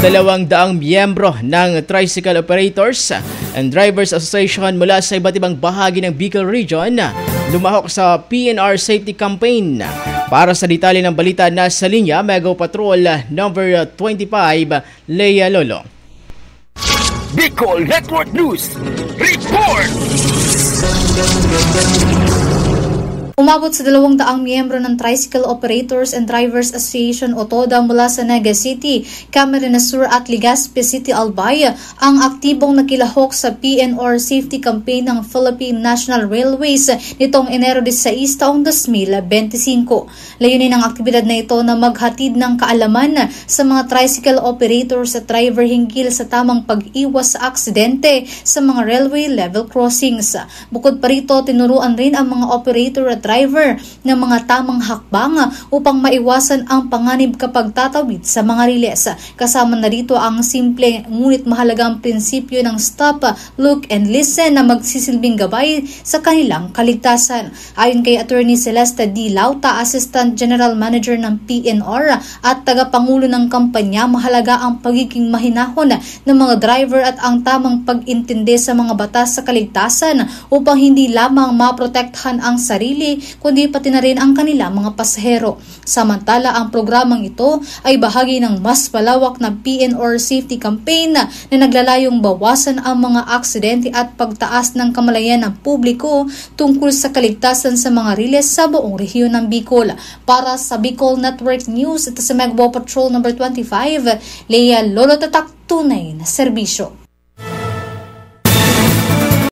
200 miyembro ng Tricycle Operators and Drivers Association mula sa iba't ibang bahagi ng Bicol Region lumahok sa PNR Safety Campaign. Para sa detalye ng balita, nasa linya Mega Patrol number 25, Leia Lolo. Bicol Network News Report! Umabot sa 200 miyembro ng Tricycle Operators and Drivers Association o TODA mula sa Naga City, Camarines Sur at Legazpi City, Albay ang aktibong nakilahok sa PNR Safety Campaign ng Philippine National Railways nitong Enero 16 taong 2025. Layunin ng aktibidad na ito na maghatid ng kaalaman sa mga tricycle operators at driver hinggil sa tamang pag-iwas sa aksidente sa mga railway level crossings. Bukod pa rito, tinuruan rin ang mga operator at driver ng mga tamang hakbang upang maiwasan ang panganib kapag tatawid sa mga riles. Kasama na rito ang simple ngunit mahalagang prinsipyo ng stop, look and listen na magsisilbing gabay sa kanilang kaligtasan. Ayon kay Attorney Celeste D. Lauta, Assistant General Manager ng PNR at tagapangulo ng kampanya, mahalaga ang pagiging mahinahon ng mga driver at ang tamang pag-intindi sa mga batas sa kaligtasan upang hindi lamang maprotektahan ang sarili kundi pati na rin ang kanilang mga pasahero. Samantala, ang programang ito ay bahagi ng mas malawak na PNR Safety Campaign na naglalayong bawasan ang mga aksidente at pagtaas ng kamalayan ng publiko tungkol sa kaligtasan sa mga riles sa buong rehiyon ng Bicol. Para sa Bicol Network News, ito sa Mega Patrol number 25, Leia Lolo, tatak tunay na serbisyo.